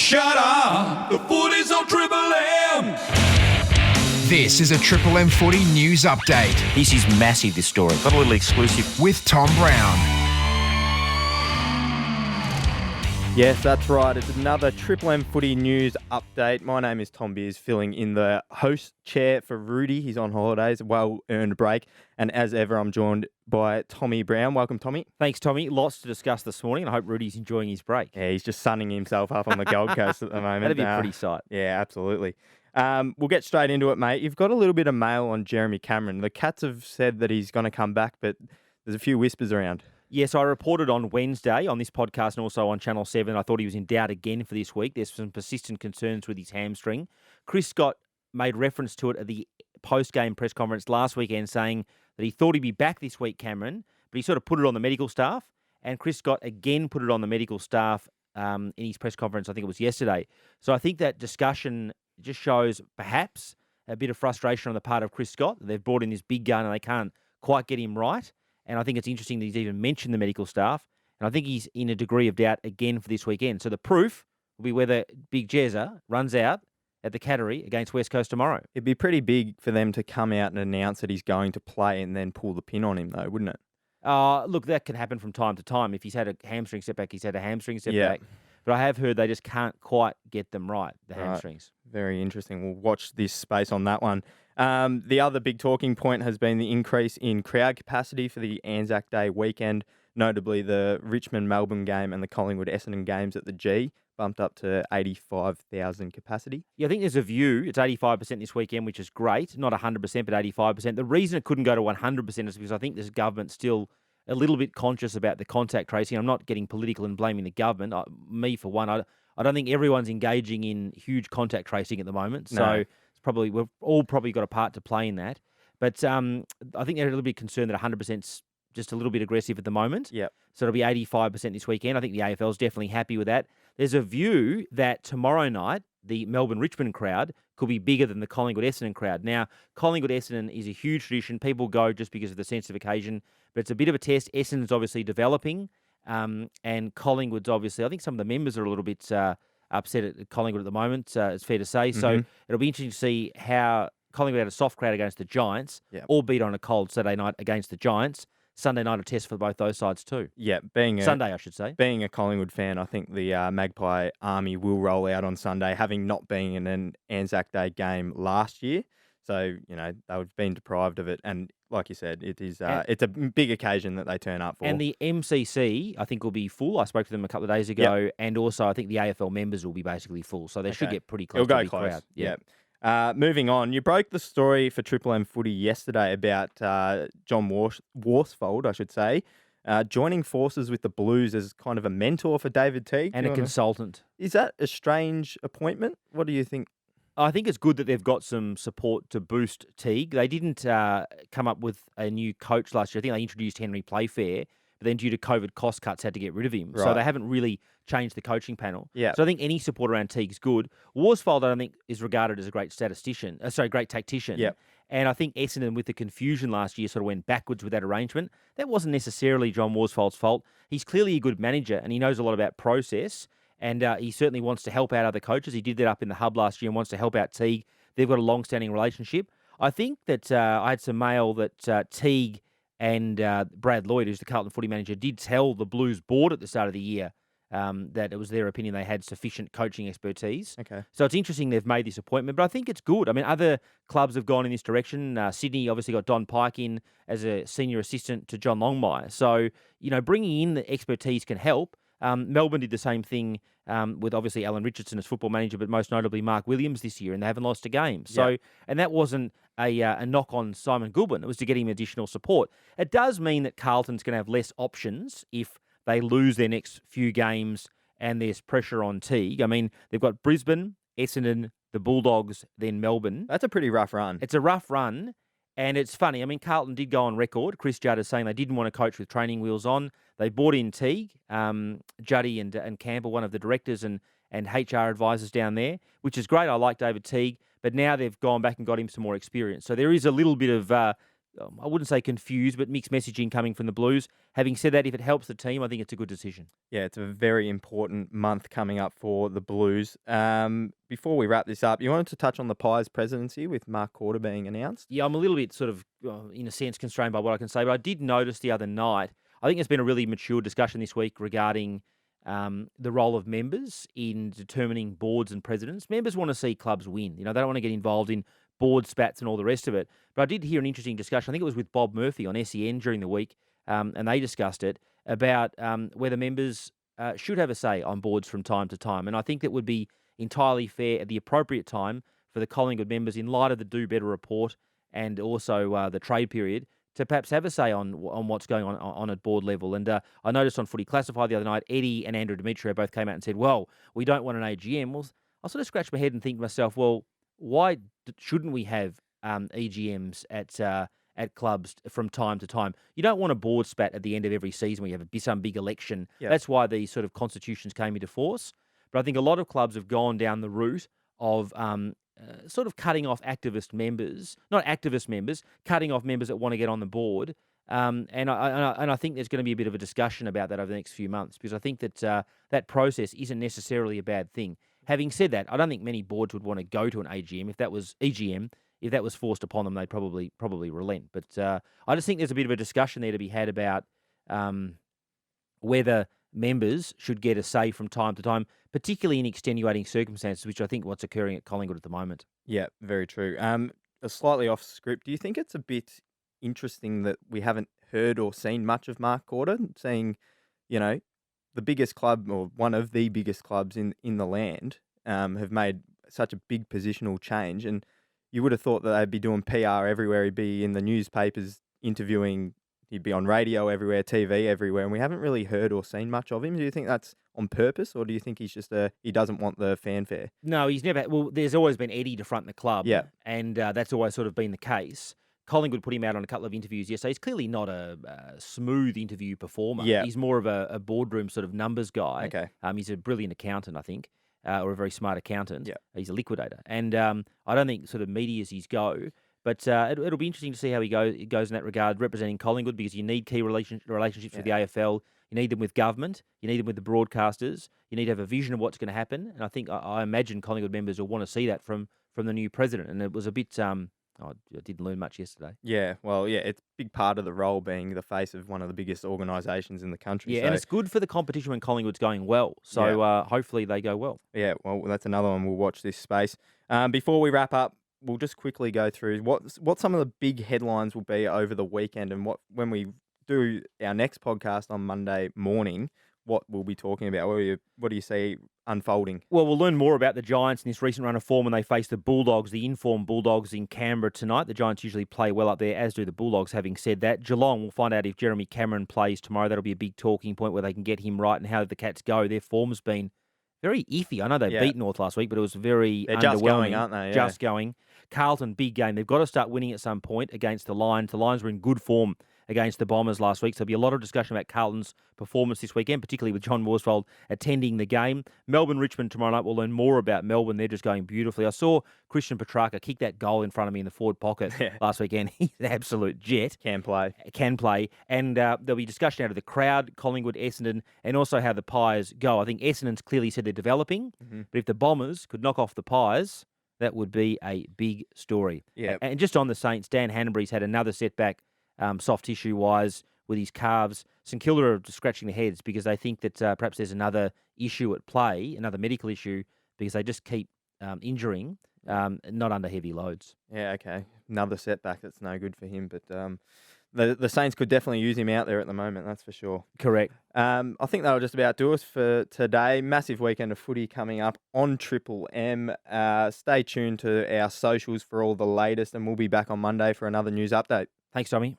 Shut up! The Footy's on Triple M! This is a Triple M Footy news update This is massive, this story. Got a little exclusive. with Tom Browne. Yes, that's right. It's another Triple M Footy news update. My name is Tom Beers, filling in the host chair for Rudy. He's on holidays, well-earned break. And as ever, I'm joined by Tommy Browne. Welcome, Tommy. Thanks, Tommy. Lots to discuss this morning, and I hope Rudy's enjoying his break. Yeah, he's just sunning himself up on the Gold Coast at the moment. That'd be a pretty sight. Yeah, absolutely. We'll get straight into it, mate. You've got a little bit of mail on Jeremy Cameron. The Cats have said that he's going to come back, but there's a few whispers around. Yes, I reported on Wednesday on this podcast and also on Channel 7. I thought he was in doubt again for this week. There's some persistent concerns with his hamstring. Chris Scott made reference to it at the post-game press conference last weekend, saying that he thought he'd be back this week, Cameron, but he sort of put it on the medical staff. And Chris Scott again put it on the medical staff in his press conference, I think it was yesterday. So I think that discussion just shows perhaps a bit of frustration on the part of Chris Scott. They've brought in this big gun and they can't quite get him right. And I think it's interesting that he's even mentioned the medical staff. And I think he's in a degree of doubt again for this weekend. So the proof will be whether Big Jezza runs out at the Cattery against West Coast tomorrow. It'd be pretty big for them to come out and announce that he's going to play and then pull the pin on him, though, wouldn't it? Look, that can happen from time to time. If he's had a hamstring setback, he's had a hamstring setback. But I have heard they just can't quite get them right, the hamstrings. Very interesting. We'll watch this space on that one. The other big talking point has been the increase in crowd capacity for the Anzac Day weekend, notably the Richmond-Melbourne game and the Collingwood-Essendon games at the G, bumped up to 85,000 capacity. Yeah, I think there's a view. It's 85% this weekend, which is great. Not 100%, but 85%. The reason it couldn't go to 100% is because I think this government's still a little bit conscious about the contact tracing. I'm not getting political and blaming the government. Me, for one, I don't think everyone's engaging in huge contact tracing at the moment. No. So it's probably we've all probably got a part to play in that. But I think they're a little bit concerned that 100%'s just a little bit aggressive at the moment. Yep. So it'll be 85% this weekend. I think the AFL's definitely happy with that. There's a view that tomorrow night, the Melbourne-Richmond crowd could be bigger than the Collingwood-Essendon crowd. Now, Collingwood-Essendon is a huge tradition. People go just because of the sense of occasion, but it's a bit of a test. Essendon's obviously developing, and Collingwood's obviously, I think some of the members are a little bit upset at Collingwood at the moment, it's fair to say. So it'll be interesting to see how Collingwood had a soft crowd against the Giants, albeit on a cold Saturday night against the Giants. Sunday night a test for both those sides too. Yeah, Sunday, I should say. Being a Collingwood fan, I think the Magpie Army will roll out on Sunday, having not been in an Anzac Day game last year. So, you know, they've been deprived of it. And like you said, it's a big occasion that they turn up for. And the MCC, I think, will be full. I spoke to them a couple of days ago. And also, I think the AFL members will be basically full. So they should get pretty close. It'll to go close. Crowd. Yeah. Moving on, you broke the story for Triple M Footy yesterday about John Worsfold, I should say, joining forces with the Blues as kind of a mentor for David Teague. And a consultant. Is that a strange appointment? What do you think? I think it's good that they've got some support to boost Teague. They didn't come up with a new coach last year. I think they introduced Henry Playfair, but then due to COVID cost cuts, had to get rid of him. Right. So they haven't really changed the coaching panel. Yeah. So I think any support around Teague's good. Worsfold, I don't think, is regarded as a great great tactician. Yeah. And I think Essendon, with the confusion last year, sort of went backwards with that arrangement. That wasn't necessarily John Worsfold's fault. He's clearly a good manager, and he knows a lot about process. And he certainly wants to help out other coaches. He did that up in the hub last year and wants to help out Teague. They've got a long-standing relationship. I think that I had some mail that Teague and Brad Lloyd, who's the Carlton footy manager, did tell the Blues board at the start of the year that it was their opinion they had sufficient coaching expertise. Okay. So it's interesting they've made this appointment, but I think it's good. I mean, other clubs have gone in this direction. Sydney obviously got Don Pike in as a senior assistant to John Longmire. So, you know, bringing in the expertise can help. Melbourne did the same thing with obviously Alan Richardson as football manager, but most notably Mark Williams this year, and they haven't lost a game. So, and that wasn't a knock on Simon Goodwin. It was to get him additional support. It does mean that Carlton's going to have less options if they lose their next few games and there's pressure on Teague. I mean, they've got Brisbane, Essendon, the Bulldogs, then Melbourne. That's a pretty rough run. It's a rough run. And it's funny. I mean, Carlton did go on record. Chris Judd is saying they didn't want to coach with training wheels on. They brought in Teague, Juddy and Campbell, one of the directors and HR advisors down there, which is great. I like David Teague. But now they've gone back and got him some more experience. So there is a little bit of I wouldn't say confused, but mixed messaging coming from the Blues. Having said that, if it helps the team, I think it's a good decision. Yeah, it's a very important month coming up for the Blues. Before we wrap this up, you wanted to touch on the Pies presidency with Mark Corder being announced? Yeah, I'm a little bit sort of, in a sense, constrained by what I can say, but I did notice the other night, I think there's been a really mature discussion this week regarding the role of members in determining boards and presidents. Members want to see clubs win. They don't want to get involved in board spats and all the rest of it. But I did hear an interesting discussion. I think it was with Bob Murphy on SEN during the week, and they discussed it about whether members should have a say on boards from time to time. And I think that would be entirely fair at the appropriate time for the Collingwood members, in light of the Do Better report and also the trade period, to perhaps have a say on what's going on at board level. And I noticed on Footy Classified the other night, Eddie and Andrew Demetrio both came out and said, well, we don't want an AGM. Well, I sort of scratched my head and think to myself, well, why shouldn't we have EGMs at clubs from time to time? You don't want a board spat at the end of every season where you have some big election. Yep. That's why these sort of constitutions came into force. But I think a lot of clubs have gone down the route of sort of cutting off activist members, not activist members, cutting off members that want to get on the board. And I think there's going to be a bit of a discussion about that over the next few months, because I think that that process isn't necessarily a bad thing. Having said that, I don't think many boards would want to go to an AGM if that was forced upon them. They'd probably relent. But I just think there's a bit of a discussion there to be had about whether members should get a say from time to time, particularly in extenuating circumstances, which I think what's occurring at Collingwood at the moment. Yeah, very true. A slightly off script. Do you think it's a bit interesting that we haven't heard or seen much of Mark Corder, seeing, the biggest club, or one of the biggest clubs in the land, have made such a big positional change? And you would have thought that they'd be doing PR everywhere. He'd be in the newspapers interviewing, he'd be on radio everywhere, TV everywhere, and we haven't really heard or seen much of him. Do you think that's on purpose, or do you think he's just he doesn't want the fanfare? No, he's never. Well, there's always been Eddie to front the club, Yeah. and that's always sort of been the case. Collingwood put him out on a couple of interviews yesterday. He's clearly not a smooth interview performer. Yeah. He's more of a boardroom sort of numbers guy. Okay. He's a brilliant accountant, I think, or a very smart accountant. Yeah. He's a liquidator. And I don't think sort of meaty as his go, but it'll be interesting to see how he goes in that regard, representing Collingwood, because you need key relationships with the AFL. You need them with government. You need them with the broadcasters. You need to have a vision of what's going to happen. And I think, I imagine Collingwood members will want to see that from the new president. And it was a bit... I didn't learn much yesterday. Yeah, well, yeah, it's a big part of the role being the face of one of the biggest organisations in the country. Yeah, so, and it's good for the competition when Collingwood's going well. So hopefully they go well. yeah, well, that's another one. We'll watch this space. Before we wrap up, we'll just quickly go through what some of the big headlines will be over the weekend, and when we do our next podcast on Monday morning, what we'll be talking about. What do you see unfolding? Well, we'll learn more about the Giants in this recent run of form when they face the Bulldogs, the informed Bulldogs in Canberra tonight. The Giants usually play well up there, as do the Bulldogs. Having said that, Geelong, we'll find out if Jeremy Cameron plays tomorrow. That'll be a big talking point, where they can get him right and how the Cats go. Their form's been very iffy. I know they beat North last week, but it was very They're underwhelming. just going, aren't they? Yeah. Just going. Carlton, big game. They've got to start winning at some point against the Lions. The Lions were in good form against the Bombers last week. So there'll be a lot of discussion about Carlton's performance this weekend, particularly with John Worsfold attending the game. Melbourne-Richmond tomorrow night. We'll learn more about Melbourne. They're just going beautifully. I saw Christian Petrarca kick that goal in front of me in the forward pocket last weekend. He's an absolute jet. Can play. And there'll be discussion out of the crowd, Collingwood, Essendon, and also how the Pies go. I think Essendon's clearly said they're developing, but if the Bombers could knock off the Pies, that would be a big story. Yeah. And just on the Saints, Dan Hanbury's had another setback, soft tissue-wise, with his calves. St Kilda are scratching their heads because they think that perhaps there's another issue at play, another medical issue, because they just keep injuring, not under heavy loads. Yeah, okay. Another setback that's no good for him, but the Saints could definitely use him out there at the moment, that's for sure. Correct. I think that'll just about do us for today. Massive weekend of footy coming up on Triple M. Stay tuned to our socials for all the latest, and we'll be back on Monday for another news update. Thanks, Tommy.